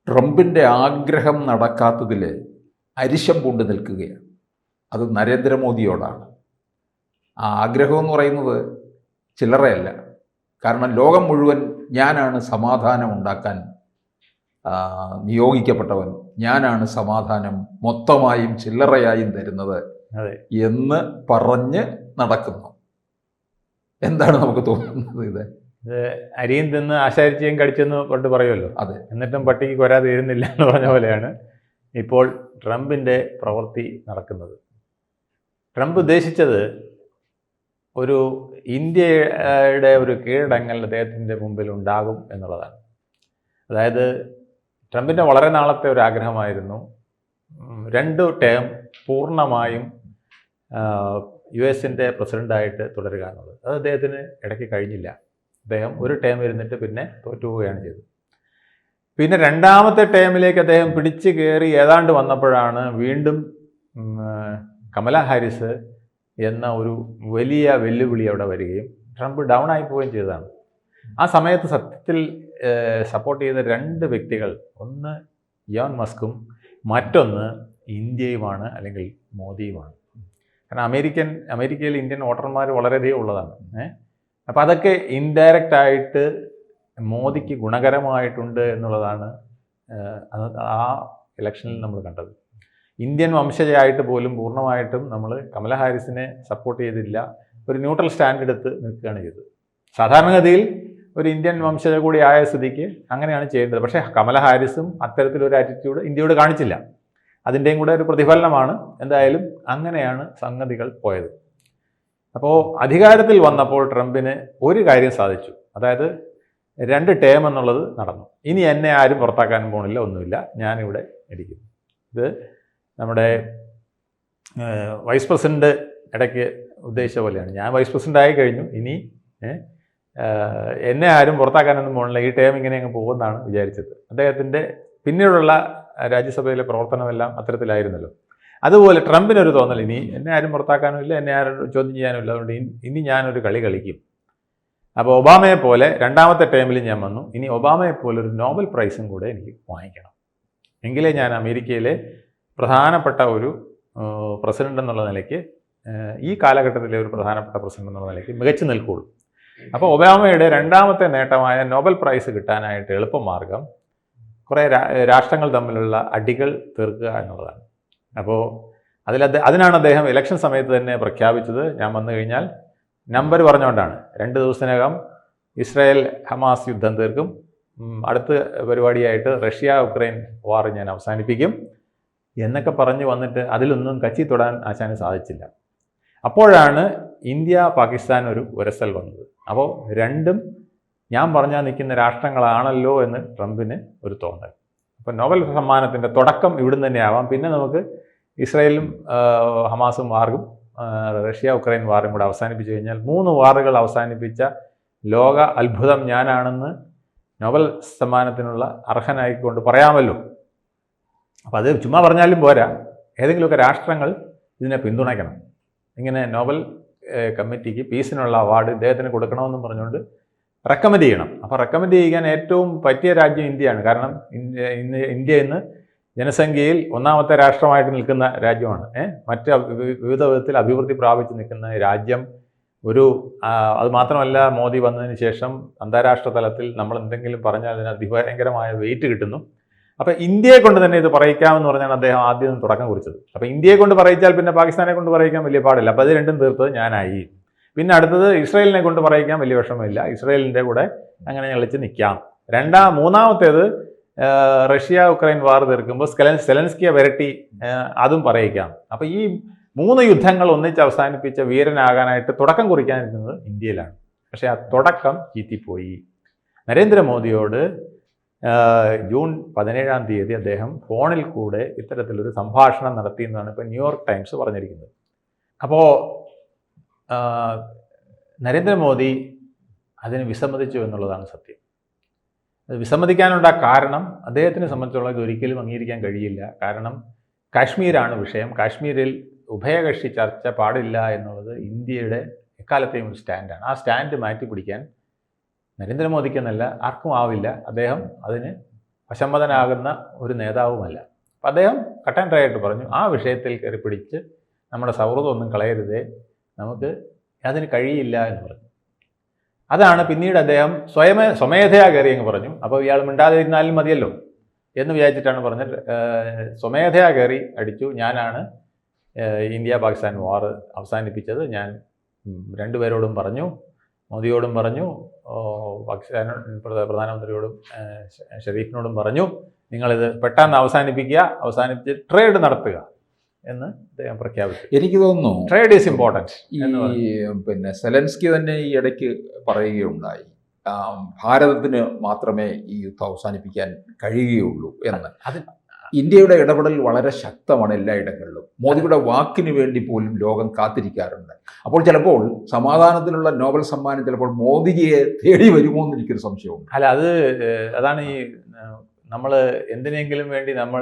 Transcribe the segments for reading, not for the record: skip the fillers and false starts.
ട്രംപിൻ്റെ ആഗ്രഹം നടക്കാത്തതിൽ അരിശം പൂണ്ട് നിൽക്കുകയാണ്. അത് നരേന്ദ്രമോദിയോടാണ്. ആ ആഗ്രഹം എന്ന് പറയുന്നത് ചില്ലറയല്ല. കാരണം ലോകം മുഴുവൻ ഞാനാണ് സമാധാനം ഉണ്ടാക്കാൻ നിയോഗിക്കപ്പെട്ടവൻ, ഞാനാണ് സമാധാനം മൊത്തമായും ചില്ലറയായും തരുന്നത് എന്ന് പറഞ്ഞ് നടക്കുന്നു. എന്താണ് നമുക്ക് തോന്നുന്നത്? ഇത് അരിയും തിന്ന് ആശാരിച്ചയും കടിച്ചെന്ന് കൊണ്ട് പറയുമല്ലോ. അതെ. എന്നിട്ടും പട്ടിക്ക് കൊരാതെ ഇരുന്നില്ല എന്ന് പറഞ്ഞ പോലെയാണ് ഇപ്പോൾ ട്രംപിൻ്റെ പ്രവൃത്തി നടക്കുന്നത്. ട്രംപ് ഉദ്ദേശിച്ചത് ഒരു ഇന്ത്യയുടെ ഒരു കീഴടങ്ങൽ അദ്ദേഹത്തിൻ്റെ മുമ്പിൽ ഉണ്ടാകും എന്നുള്ളതാണ്. അതായത് ട്രംപിൻ്റെ വളരെ നാളത്തെ ഒരു ആഗ്രഹമായിരുന്നു 2 ടേം പൂർണ്ണമായും US-ൻ്റെ പ്രസിഡൻ്റായിട്ട് തുടരുക എന്നുള്ളത്. അത് അദ്ദേഹത്തിന് ഇടയ്ക്ക് കഴിഞ്ഞില്ല. അദ്ദേഹം ഒരു ടേം ഇരുന്നിട്ട് പിന്നെ തോറ്റുപോവുകയാണ് ചെയ്തത്. പിന്നെ 2ാമത്തെ ടേമിലേക്ക് അദ്ദേഹം പിടിച്ചു കയറി ഏതാണ്ട് വന്നപ്പോഴാണ് വീണ്ടും കമല ഹാരിസ് എന്ന ഒരു വലിയ വെല്ലുവിളി അവിടെ വരികയും ട്രംപ് ഡൗൺ ആയി പോവുകയും ചെയ്തതാണ്. ആ സമയത്ത് സത്യത്തിൽ സപ്പോർട്ട് ചെയ്ത 2 വ്യക്തികൾ, ഒന്ന് ഇലോൺ മസ്കും മറ്റൊന്ന് ഇന്ത്യയുമാണ്, അല്ലെങ്കിൽ മോദിയുമാണ്. കാരണം അമേരിക്കയിൽ ഇന്ത്യൻ വോട്ടർമാർ വളരെയധികം ഉള്ളതാണ്. അപ്പോൾ അതൊക്കെ ഇൻഡയറക്റ്റ് ആയിട്ട് മോദിക്ക് ഗുണകരമായിട്ടുണ്ട് എന്നുള്ളതാണ് ആ ഇലക്ഷനിൽ നമ്മൾ കണ്ടത്. ഇന്ത്യൻ വംശജയായിട്ട് പോലും പൂർണ്ണമായിട്ടും നമ്മൾ കമല ഹാരിസിനെ സപ്പോർട്ട് ചെയ്തില്ല, ഒരു ന്യൂട്രൽ സ്റ്റാൻഡ് എടുത്ത് നിൽക്കുകയാണ് ചെയ്തത്. സാധാരണഗതിയിൽ ഒരു ഇന്ത്യൻ വംശജ കൂടി ആയ സ്ഥിതിക്ക് അങ്ങനെയാണ് ചെയ്യേണ്ടത്. പക്ഷേ കമല ഹാരിസും അത്തരത്തിലൊരു ആറ്റിറ്റ്യൂഡ് ഇന്ത്യയോട് കാണിച്ചില്ല. അതിൻ്റെയും കൂടെ ഒരു പ്രതിഫലനമാണ്. എന്തായാലും അങ്ങനെയാണ് സംഗതികൾ പോയത്. അപ്പോൾ അധികാരത്തിൽ വന്നപ്പോൾ ട്രംപിന് ഒരു കാര്യം സാധിച്ചു. അതായത് 2 ടേം എന്നുള്ളത് നടന്നു. ഇനി എന്നെ ആരും പുറത്താക്കാനും പോണില്ല, ഒന്നുമില്ല, ഞാനിവിടെ ഇരിക്കുന്നു. ഇത് നമ്മുടെ വൈസ് പ്രസിഡന്റ് ഇടയ്ക്ക് ഉദ്ദേശിച്ച പോലെയാണ്. ഞാൻ വൈസ് പ്രസിഡന്റ് ആയി കഴിഞ്ഞു, ഇനി എന്നെ ആരും പുറത്താക്കാനൊന്നും പോകണില്ല, ഈ ടേം ഇങ്ങനെ അങ്ങ് പോകുമെന്നാണ് വിചാരിച്ചത്. അദ്ദേഹത്തിൻ്റെ പിന്നീടുള്ള രാജ്യസഭയിലെ പ്രവർത്തനമെല്ലാം അത്തരത്തിലായിരുന്നല്ലോ. അതുപോലെ ട്രംപിനൊരു തോന്നൽ, ഇനി എന്നെ ആരും പുറത്താക്കാനും ഇല്ല, എന്നെ ആരും ചോദ്യം ചെയ്യാനും ഇല്ല, അതുകൊണ്ട് ഇനി ഞാനൊരു കളി കളിക്കും. അപ്പോൾ ഒബാമയെ പോലെ 2ാമത്തെ ടേമിൽ ഞാൻ വന്നു, ഇനി ഒബാമയെ പോലെ ഒരു നോബൽ പ്രൈസും കൂടെ എനിക്ക് വാങ്ങിക്കണം, എങ്കിലേ ഞാൻ അമേരിക്കയിലെ പ്രധാനപ്പെട്ട ഒരു പ്രസിഡന്റ് എന്നുള്ള നിലയ്ക്ക്, ഈ കാലഘട്ടത്തിലെ ഒരു പ്രധാനപ്പെട്ട പ്രസിഡന്റ് എന്നുള്ള നിലയ്ക്ക് മികച്ചു നിൽക്കുകയുള്ളൂ. അപ്പോൾ ഒബാമയുടെ 2ാമത്തെ നേട്ടമായ നോബൽ പ്രൈസ് കിട്ടാനായിട്ട് എളുപ്പമാർഗം കുറേ രാഷ്ട്രങ്ങൾ തമ്മിലുള്ള അടികൾ തീർക്കുക എന്നുള്ളതാണ്. അപ്പോൾ അതിനാണ് അദ്ദേഹം ഇലക്ഷൻ സമയത്ത് തന്നെ പ്രഖ്യാപിച്ചത്, ഞാൻ വന്നു കഴിഞ്ഞാൽ നമ്പർ പറഞ്ഞുകൊണ്ടാണ്, 2 ദിവസത്തിനകം ഇസ്രായേൽ ഹമാസ് യുദ്ധം തീർക്കും, അടുത്ത പരിപാടിയായിട്ട് റഷ്യ ഉക്രൈൻ വാർ ഞാൻ അവസാനിപ്പിക്കും എന്നൊക്കെ പറഞ്ഞ് വന്നിട്ട് അതിലൊന്നും കച്ചി തൊടാൻ ആശാന് സാധിച്ചില്ല. അപ്പോഴാണ് ഇന്ത്യ പാകിസ്ഥാൻ ഒരു ഉരസൽ വന്നത്. അപ്പോൾ രണ്ടും ഞാൻ പറഞ്ഞാൽ നിൽക്കുന്ന രാഷ്ട്രങ്ങളാണല്ലോ എന്ന് ട്രംപിന് ഒരു തോന്നൽ. അപ്പോൾ നോബൽ സമ്മാനത്തിൻ്റെ തുടക്കം ഇവിടുന്ന് തന്നെ ആവാം. പിന്നെ നമുക്ക് ഇസ്രായേലും ഹമാസും വാറും റഷ്യ ഉക്രൈൻ വാറും കൂടെ അവസാനിപ്പിച്ചു കഴിഞ്ഞാൽ 3 വാറുകൾ അവസാനിപ്പിച്ച ലോക അത്ഭുതം ഞാനാണെന്ന് നോബൽ സമ്മാനത്തിനുള്ള അർഹനായിക്കൊണ്ട് പറയാമല്ലോ. അപ്പോൾ അത് ചുമ്മാ പറഞ്ഞാലും പോരാ, ഏതെങ്കിലുമൊക്കെ രാഷ്ട്രങ്ങൾ ഇതിനെ പിന്തുണയ്ക്കണം. ഇങ്ങനെ നോബൽ കമ്മിറ്റിക്ക് പീസിനുള്ള അവാർഡ് ഇദ്ദേഹത്തിന് കൊടുക്കണമെന്നും പറഞ്ഞുകൊണ്ട് റെക്കമെൻഡ് ചെയ്യണം. അപ്പോൾ റെക്കമെൻഡ് ചെയ്യാൻ ഏറ്റവും പറ്റിയ രാജ്യം ഇന്ത്യയാണ്. കാരണം ഇന്ത്യ ഇന്ന് ജനസംഖ്യയിൽ 1ാമത്തെ രാഷ്ട്രമായിട്ട് നിൽക്കുന്ന രാജ്യമാണ്. മറ്റ് വിവിധ വിധത്തിൽ അഭിവൃദ്ധി പ്രാപിച്ച് നിൽക്കുന്ന രാജ്യം. അത് മാത്രമല്ല, മോദി വന്നതിന് ശേഷം അന്താരാഷ്ട്ര തലത്തിൽ നമ്മൾ എന്തെങ്കിലും പറഞ്ഞാൽ അതിന് അതിഭയങ്കരമായ വെയിറ്റ് കിട്ടുന്നു. അപ്പോൾ ഇന്ത്യയെ കൊണ്ട് തന്നെ ഇത് പറയിക്കാമെന്ന് പറഞ്ഞാണ് അദ്ദേഹം ആദ്യം തുടക്കം കുറിച്ചത്. അപ്പോൾ ഇന്ത്യയെ കൊണ്ട് പറയിച്ചാൽ പിന്നെ പാകിസ്ഥാനെ കൊണ്ട് പറയിക്കാൻ വലിയ പാടില്ല. അപ്പോൾ അത് രണ്ടും തീർത്തത് ഞാനായി. പിന്നെ അടുത്തത് ഇസ്രായേലിനെ കൊണ്ട് പറയിക്കാൻ വലിയ വിഷമമില്ല, ഇസ്രായേലിൻ്റെ കൂടെ അങ്ങനെ ഞെളിച്ച് നിൽക്കാം. മൂന്നാമത്തേത് റഷ്യ ഉക്രൈൻ വാർ തീർക്കുമ്പോൾ സെലൻസ്കിയെ വരട്ടി അതും പറയിക്കാം. അപ്പോൾ ഈ 3 യുദ്ധങ്ങൾ ഒന്നിച്ച് അവസാനിപ്പിച്ച വീരനാകാനായിട്ട് തുടക്കം കുറിക്കാനിരുന്നത് ഇന്ത്യയിലാണ്. പക്ഷേ ആ തുടക്കം ചീറ്റിപ്പോയി. നരേന്ദ്രമോദിയോട് ജൂൺ 17-ാം തീയതി അദ്ദേഹം ഫോണിൽ കൂടെ ഇത്തരത്തിലൊരു സംഭാഷണം നടത്തിയെന്നാണ് ഇപ്പോൾ ന്യൂയോർക്ക് ടൈംസ് പറഞ്ഞിരിക്കുന്നത്. അപ്പോൾ നരേന്ദ്രമോദി അതിന് വിസമ്മതിച്ചു എന്നുള്ളതാണ് സത്യം. അത് വിസമ്മതിക്കാനുള്ള കാരണം അദ്ദേഹത്തിനെ സംബന്ധിച്ചുള്ള ഇത് ഒരിക്കലും അംഗീകരിക്കാൻ കഴിയില്ല. കാരണം കാശ്മീരാണ് വിഷയം. കാശ്മീരിൽ ഉഭയകക്ഷി ചർച്ച പാടില്ല എന്നുള്ളത് ഇന്ത്യയുടെ എക്കാലത്തെയും ഒരു സ്റ്റാൻഡാണ്. ആ സ്റ്റാൻഡ് മാറ്റി പിടിക്കാൻ നരേന്ദ്രമോദിക്കെന്നല്ല ആർക്കും ആവില്ല. അദ്ദേഹം അതിന് വശംവദനാകുന്ന ഒരു നേതാവുമല്ല. അപ്പം അദ്ദേഹം കട്ടൻ ഡ്രൈയായിട്ട് പറഞ്ഞു, ആ വിഷയത്തിൽ കയറി പിടിച്ച് നമ്മുടെ സൗഹൃദമൊന്നും കളയരുതേ, നമുക്ക് അതിന് കഴിയില്ല എന്ന് പറഞ്ഞു. അതാണ് പിന്നീട് അദ്ദേഹം സ്വമേധയാ കയറി അങ്ങ് പറഞ്ഞു. അപ്പോൾ ഇയാൾ മിണ്ടാതിരുന്നാലും മതിയല്ലോ എന്ന് വിചാരിച്ചിട്ടാണ് പറഞ്ഞത്. സ്വമേധയാ കയറി അടിച്ചു, ഞാനാണ് ഇന്ത്യ പാകിസ്ഥാൻ വാർ അവസാനിപ്പിച്ചത്. ഞാൻ രണ്ടുപേരോടും പറഞ്ഞു, മോദിയോടും പറഞ്ഞു, പാകിസ്ഥാൻ പ്രധാനമന്ത്രിയോടും ഷെരീഫിനോടും പറഞ്ഞു, നിങ്ങളിത് പെട്ടെന്ന് അവസാനിപ്പിച്ച് ട്രേഡ് നടത്തുക എന്ന് അദ്ദേഹം പ്രഖ്യാപിച്ചു. എനിക്ക് തോന്നുന്നു ട്രേഡ് ഈസ് ഇമ്പോർട്ടൻറ്റ്. പിന്നെ സെലൻസ്കി തന്നെ ഈ ഇടയ്ക്ക് പറയുകയുണ്ടായി, ഭാരതത്തിന് മാത്രമേ ഈ യുദ്ധം അവസാനിപ്പിക്കാൻ കഴിയുകയുള്ളൂ എന്ന്. ഇന്ത്യയുടെ ഇടപെടൽ വളരെ ശക്തമാണ് എല്ലായിടങ്ങളിലും. മോദിയുടെ വാക്കിന് വേണ്ടി പോലും ലോകം കാത്തിരിക്കാറുണ്ട്. അപ്പോൾ ചിലപ്പോൾ സമാധാനത്തിനുള്ള നോബൽ സമ്മാനം ചിലപ്പോൾ മോദിജിയെ തേടി വരുമോ എന്ന് എനിക്കൊരു സംശയമുണ്ട്. അല്ല, അതാണ് ഈ നമ്മൾ എന്തിനെങ്കിലും വേണ്ടി നമ്മൾ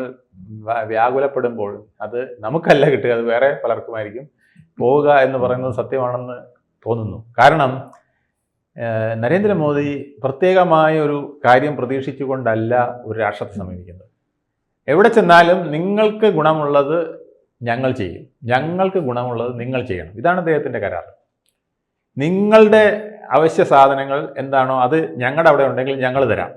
വ്യാകുലപ്പെടുമ്പോൾ അത് നമുക്കല്ല കിട്ടുക, അത് വേറെ പലർക്കുമായിരിക്കും. പോവുക എന്ന് പറയുന്നത് സത്യമാണെന്ന് തോന്നുന്നു. കാരണം നരേന്ദ്രമോദി പ്രത്യേകമായ ഒരു കാര്യം പ്രതീക്ഷിച്ചുകൊണ്ടല്ല ഒരു രാഷ്ട്രത്തെ സമീപിക്കുന്നത്. എവിടെ ചെന്നാലും നിങ്ങൾക്ക് ഗുണമുള്ളത് ഞങ്ങൾ ചെയ്യും, ഞങ്ങൾക്ക് ഗുണമുള്ളത് നിങ്ങൾ ചെയ്യണം. ഇതാണ് അദ്ദേഹത്തിൻ്റെ കരാർ. നിങ്ങളുടെ അവശ്യ സാധനങ്ങൾ എന്താണോ അത് ഞങ്ങളുടെ അവിടെ ഉണ്ടെങ്കിൽ ഞങ്ങൾ തരാം,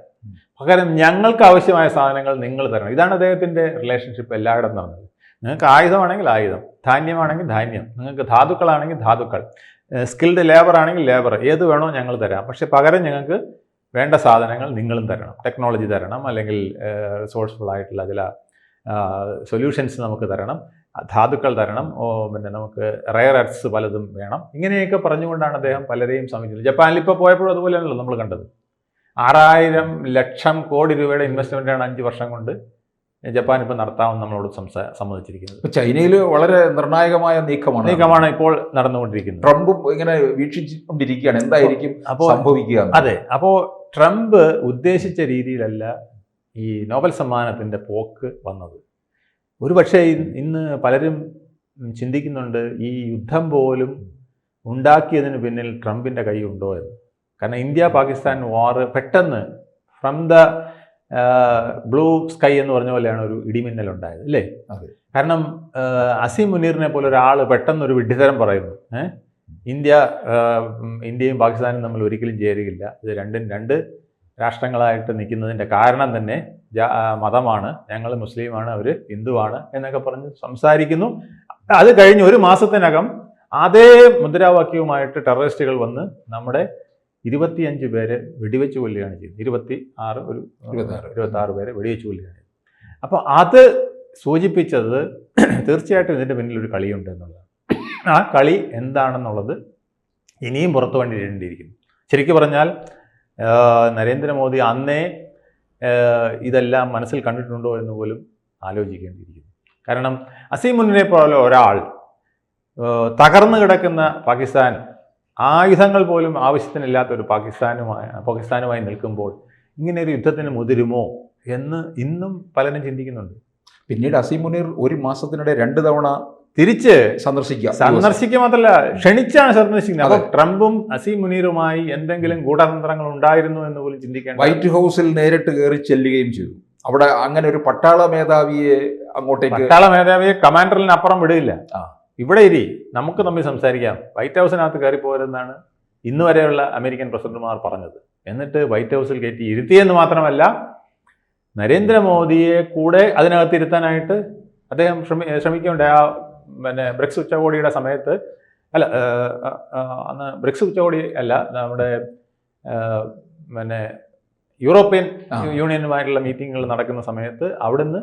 പകരം ഞങ്ങൾക്ക് ആവശ്യമായ സാധനങ്ങൾ നിങ്ങൾ തരണം. ഇതാണ് അദ്ദേഹത്തിൻ്റെ റിലേഷൻഷിപ്പ് എല്ലായിടത്തും നടന്നത്. നിങ്ങൾക്ക് ആയുധമാണെങ്കിൽ ആയുധം, ധാന്യമാണെങ്കിൽ ധാന്യം, നിങ്ങൾക്ക് ധാതുക്കളാണെങ്കിൽ ധാതുക്കൾ, സ്കിൽഡ് ലേബർ ആണെങ്കിൽ ലേബർ, ഏത് വേണോ ഞങ്ങൾ തരാം. പക്ഷെ പകരം ഞങ്ങൾക്ക് വേണ്ട സാധനങ്ങൾ നിങ്ങളും തരണം, ടെക്നോളജി തരണം, അല്ലെങ്കിൽ റിസോഴ്സ്ഫുൾ ആയിട്ടുള്ള ചില സൊല്യൂഷൻസ് നമുക്ക് തരണം, ധാതുക്കൾ തരണം, പിന്നെ നമുക്ക് റയർ എർത്ത്സ് പലതും വേണം. ഇങ്ങനെയൊക്കെ പറഞ്ഞുകൊണ്ടാണ് അദ്ദേഹം പലരെയും സമീപിച്ചത്. ജപ്പാനിൽ ഇപ്പോൾ പോയപ്പോഴും അതുപോലെയാണല്ലോ നമ്മൾ കണ്ടത്. 6000 ലക്ഷം കോടി രൂപയുടെ ഇൻവെസ്റ്റ്മെൻറ്റാണ് 5 വർഷം കൊണ്ട് ജപ്പാൻ ഇപ്പോൾ നടത്താമെന്ന് നമ്മളോട് സമ്മതിച്ചിരിക്കുന്നത്. ചൈനയിൽ വളരെ നിർണായകമായ നീക്കമാണ് ഇപ്പോൾ നടന്നുകൊണ്ടിരിക്കുന്നത്. ട്രംപും ഇങ്ങനെ വീക്ഷിച്ചുകൊണ്ടിരിക്കുകയാണ് എന്തായിരിക്കും സംഭവിക്കുക. അതെ, അപ്പോൾ ട്രംപ് ഉദ്ദേശിച്ച രീതിയിലല്ല ഈ നോബൽ സമ്മാനത്തിൻ്റെ പോക്ക് വന്നത്. ഒരു പക്ഷേ ഇന്ന് പലരും ചിന്തിക്കുന്നുണ്ട്, ഈ യുദ്ധം പോലും ഉണ്ടാക്കിയതിന് പിന്നിൽ ട്രംപിൻ്റെ കൈ ഉണ്ടോ എന്ന്. കാരണം ഇന്ത്യ പാകിസ്ഥാൻ വാർ പെട്ടെന്ന് ഫ്രം ദ ബ്ലൂ സ്കൈ എന്ന് പറഞ്ഞ പോലെയാണ് ഒരു ഇടിമിന്നലുണ്ടായത്, അല്ലേ? കാരണം അസീം മുനീറിനെ പോലെ ഒരാൾ പെട്ടെന്നൊരു വിഡ്ഢിത്തരം പറയുന്നു, ഇന്ത്യയും പാകിസ്ഥാനും തമ്മിൽ ഒരിക്കലും ചേരുകയില്ല, ഇത് രണ്ടും രണ്ട് രാഷ്ട്രങ്ങളായിട്ട് നിൽക്കുന്നതിൻ്റെ കാരണം തന്നെ മതമാണ്, ഞങ്ങൾ മുസ്ലിമാണ്, അവർ ഹിന്ദുവാണ് എന്നൊക്കെ പറഞ്ഞ് സംസാരിക്കുന്നു. അത് കഴിഞ്ഞ് ഒരു മാസത്തിനകം അതേ മുദ്രാവാക്യവുമായിട്ട് ടെററിസ്റ്റുകൾ വന്ന് നമ്മുടെ 25 പേരെ വെടിവെച്ച് കൊല്ലുകയാണ് ചെയ്തത്. 26 പേരെ വെടിവെച്ച് കൊല്ലുകയാണ് ചെയ്തത്. അപ്പോൾ അത് സൂചിപ്പിച്ചത് തീർച്ചയായിട്ടും ഇതിൻ്റെ പിന്നിൽ ഒരു കളിയുണ്ട് എന്നുള്ളതാണ്. ആ കളി എന്താണെന്നുള്ളത് ഇനിയും പുറത്തു വേണ്ടിയിരിക്കുന്നു. ശരിക്കും പറഞ്ഞാൽ നരേന്ദ്രമോദി അന്നേ ഇതെല്ലാം മനസ്സിൽ കണ്ടിട്ടുണ്ടോ എന്ന് പോലും ആലോചിക്കേണ്ടിയിരിക്കുന്നു. കാരണം അസീം മുനീറിനെ പോലെ ഒരാൾ തകർന്നു കിടക്കുന്ന പാകിസ്ഥാൻ, ആയുധങ്ങൾ പോലും ആവശ്യത്തിനില്ലാത്ത ഒരു പാകിസ്ഥാനുമായി നിൽക്കുമ്പോൾ ഇങ്ങനെ ഒരു യുദ്ധത്തിന് മുതിരുമോ എന്ന് ഇന്നും പലരും ചിന്തിക്കുന്നുണ്ട്. പിന്നീട് അസീം മുനീർ ഒരു മാസത്തിനിടെ 2 തവണ തിരിച്ച് സന്ദർശിക്കുക മാത്രമല്ല, ക്ഷണിച്ചാണ് സന്ദർശിക്കുന്നത്. അപ്പോൾ ട്രംപും അസീം മുനീറുമായി എന്തെങ്കിലും ഗൂഢതന്ത്രങ്ങൾ ഉണ്ടായിരുന്നു എന്ന് പോലും ചിന്തിക്കേണ്ട. വൈറ്റ് ഹൗസിൽ നേരിട്ട് കയറി ചെല്ലുകയും ചെയ്തു. അവിടെ അങ്ങനെ ഒരു പട്ടാള മേധാവിയെ കമാൻഡറിനപ്പുറം വിടില്ല. ഇവിടെ നമുക്ക് തമ്മിൽ സംസാരിക്കാം, വൈറ്റ് ഹൗസിനകത്ത് കയറിപ്പോരെന്നാണ് ഇന്ന് വരെയുള്ള അമേരിക്കൻ പ്രസിഡന്റുമാർ പറഞ്ഞത്. എന്നിട്ട് വൈറ്റ് ഹൗസിൽ കയറ്റി ഇരുത്തിയെന്ന് മാത്രമല്ല, നരേന്ദ്രമോദിയെ കൂടെ അതിനകത്ത് ഇരുത്താനായിട്ട് അദ്ദേഹം ശ്രമിക്കുകയുണ്ടായി. പിന്നെ ബ്രിക്സ് ഉച്ചകോടിയുടെ സമയത്ത് അന്ന് ബ്രിക്സ് ഉച്ചകോടി അല്ല, നമ്മുടെ പിന്നെ യൂറോപ്യൻ യൂണിയനുമായിട്ടുള്ള മീറ്റിങ്ങുകൾ നടക്കുന്ന സമയത്ത് അവിടുന്ന്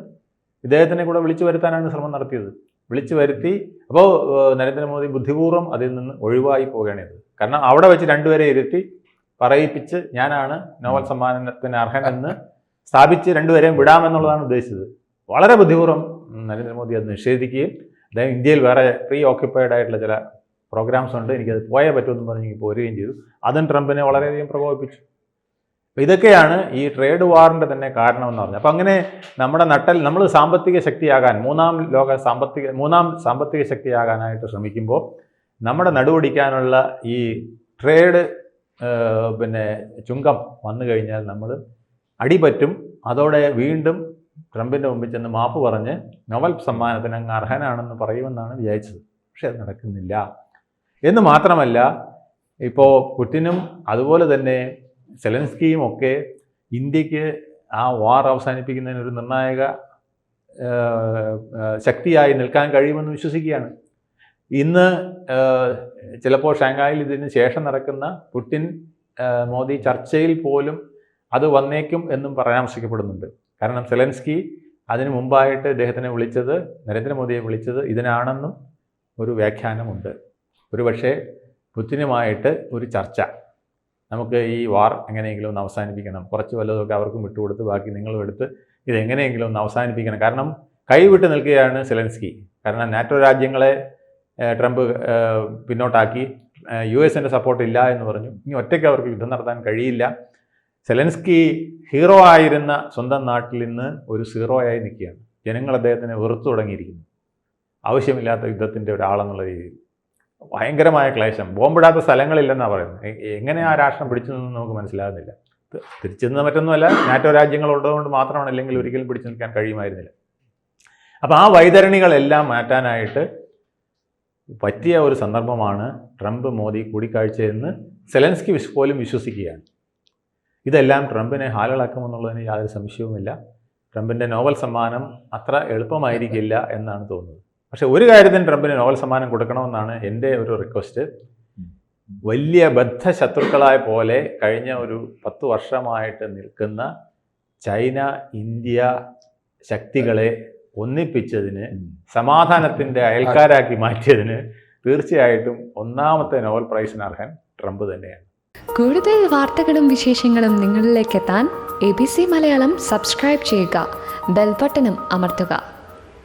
ഇദ്ദേഹത്തിനെ കൂടെ വിളിച്ചു വരുത്താനാണ് ശ്രമം നടത്തിയത്. വിളിച്ചു വരുത്തി. അപ്പോൾ നരേന്ദ്രമോദി ബുദ്ധിപൂർവ്വം അതിൽ നിന്ന് ഒഴിവായി പോവുകയാണ് ചെയ്തത്. കാരണം അവിടെ വെച്ച് 2 പേരെ ഇരുത്തി പറയിപ്പിച്ച് ഞാനാണ് നോബൽ സമ്മാനത്തിന് അർഹനെന്ന് സ്ഥാപിച്ച് 2 പേരെയും വിടാമെന്നുള്ളതാണ് ഉദ്ദേശിച്ചത്. വളരെ ബുദ്ധിപൂർവ്വം നരേന്ദ്രമോദി അത് നിഷേധിക്കുകയും അദ്ദേഹം ഇന്ത്യയിൽ വേറെ പ്രീ ഓക്യുപ്പൈഡ് ആയിട്ടുള്ള ചില പ്രോഗ്രാംസ് ഉണ്ട്, എനിക്കത് പോയേ പറ്റുമെന്ന് പറഞ്ഞ് പോരുകയും ചെയ്തു. അതും ട്രംപിനെ വളരെയധികം പ്രകോപിപ്പിച്ചു. അപ്പോൾ ഇതൊക്കെയാണ് ഈ ട്രേഡ് വാറിൻ്റെ തന്നെ കാരണമെന്ന് പറഞ്ഞത്. അപ്പോൾ അങ്ങനെ നമ്മുടെ നമ്മൾ സാമ്പത്തിക ശക്തിയാകാൻ മൂന്നാം സാമ്പത്തിക ശക്തിയാകാനായിട്ട് ശ്രമിക്കുമ്പോൾ നമ്മുടെ നടുവൊടിക്കാനുള്ള ഈ ട്രേഡ് പിന്നെ ചുങ്കം വന്നു കഴിഞ്ഞാൽ നമ്മൾ അടിപറ്റും. അതോടെ വീണ്ടും ട്രംപിൻ്റെ മുമ്പിൽ ചെന്ന് മാപ്പ് പറഞ്ഞ് നൊബൽ സമ്മാനത്തിന് അങ്ങ് അർഹനാണെന്ന് പറയുമെന്നാണ് വിചാരിച്ചത്. പക്ഷെ അത് നടക്കുന്നില്ല. എന്ന് മാത്രമല്ല, ഇപ്പോൾ പുടിനും അതുപോലെ തന്നെ സെലൻസ്കിയും ഒക്കെ ഇന്ത്യക്ക് ആ വാർ അവസാനിപ്പിക്കുന്നതിന് ഒരു നിർണായക ശക്തിയായി നിൽക്കാൻ കഴിയുമെന്ന് വിശ്വസിക്കുകയാണ്. ഇന്ന് ചിലപ്പോൾ ഷാങ്ഹായിൽ ഇതിന് ശേഷം നടക്കുന്ന പുടിൻ മോദി ചർച്ചയിൽ പോലും അത് വന്നേക്കും എന്നും പരാമർശിക്കപ്പെടുന്നുണ്ട്. കാരണം സെലൻസ്കി അതിനു മുമ്പായിട്ട് ഇദ്ദേഹത്തിനെ വിളിച്ചത്, നരേന്ദ്രമോദിയെ വിളിച്ചത് ഇതിനാണെന്നും ഒരു വ്യാഖ്യാനമുണ്ട്. ഒരുപക്ഷെ പുടിനുമായിട്ട് ഒരു ചർച്ച, നമുക്ക് ഈ വാർ എങ്ങനെയെങ്കിലും ഒന്ന് അവസാനിപ്പിക്കണം, കുറച്ച് വല്ലതൊക്കെ അവർക്കും വിട്ടുകൊടുത്ത് ബാക്കി നിങ്ങളും എടുത്ത് ഇതെങ്ങനെയെങ്കിലും ഒന്ന് അവസാനിപ്പിക്കണം. കാരണം കൈവിട്ട് നിൽക്കുകയാണ് സെലൻസ്കി. കാരണം നാറ്റോ രാജ്യങ്ങളെ ട്രംപ് പിന്നോട്ടാക്കി, US-ൻ്റെ സപ്പോർട്ട് ഇല്ല എന്ന് പറഞ്ഞു. ഇനി ഒറ്റയ്ക്ക് അവർക്ക് യുദ്ധം നടത്താൻ കഴിയില്ല. സെലൻസ്കി ഹീറോ ആയിരുന്ന സ്വന്തം നാട്ടിൽ നിന്ന് ഒരു സീറോയായി നിൽക്കുകയാണ്. ജനങ്ങൾ അദ്ദേഹത്തിനെ വെറുത്തു തുടങ്ങിയിരിക്കുന്നു. ആവശ്യമില്ലാത്ത യുദ്ധത്തിൻ്റെ ഒരാളെന്നുള്ള രീതിയിൽ ഭയങ്കരമായ ക്ലേശം. ബോംബിടാത്ത സ്ഥലങ്ങളില്ലെന്നാണ് പറയുന്നത്. എങ്ങനെ ആ രാഷ്ട്രം പിടിച്ചു നിന്നും നമുക്ക് മനസ്സിലാകുന്നില്ല. തിരിച്ചു നിന്ന് മറ്റൊന്നുമല്ല, നാറ്റോ രാജ്യങ്ങളുള്ളതുകൊണ്ട് മാത്രമാണ്, അല്ലെങ്കിൽ ഒരിക്കലും പിടിച്ചു നിൽക്കാൻ കഴിയുമായിരുന്നില്ല. അപ്പോൾ ആ വൈതരണികളെല്ലാം മാറ്റാനായിട്ട് പറ്റിയ ഒരു സന്ദർഭമാണ് ട്രംപ് മോദി കൂടിക്കാഴ്ചയെന്ന് സെലൻസ്കി പോലും വിശ്വസിക്കുകയാണ്. ഇതെല്ലാം ട്രംപിനെ ഹാലളാക്കുമെന്നുള്ളതിന് യാതൊരു സംശയവുമില്ല. ട്രംപിൻ്റെ നോബൽ സമ്മാനം അത്ര എളുപ്പമായിരിക്കില്ല എന്നാണ് തോന്നുന്നത്. പക്ഷേ ഒരു കാര്യത്തിന് ട്രംപിന് നോബൽ സമ്മാനം കൊടുക്കണമെന്നാണ് എൻ്റെ ഒരു റിക്വസ്റ്റ്. വലിയ ബദ്ധശത്രുക്കളായ പോലെ കഴിഞ്ഞ ഒരു 10 വർഷമായിട്ട് നിൽക്കുന്ന ചൈന, ഇന്ത്യ ശക്തികളെ ഒന്നിപ്പിച്ചതിന്, സമാധാനത്തിൻ്റെ അയൽക്കാരാക്കി മാറ്റിയതിന് തീർച്ചയായിട്ടും ഒന്നാമത്തെ നോബൽ പ്രൈസിന് അർഹൻ ട്രംപ് തന്നെയാണ്. കൂടുതൽ വാർത്തകളും വിശേഷങ്ങളും നിങ്ങളിലേക്ക് എത്താൻ ABC മലയാളം സബ്സ്ക്രൈബ് ചെയ്യുക, ബെൽ ബട്ടണും അമർത്തുക.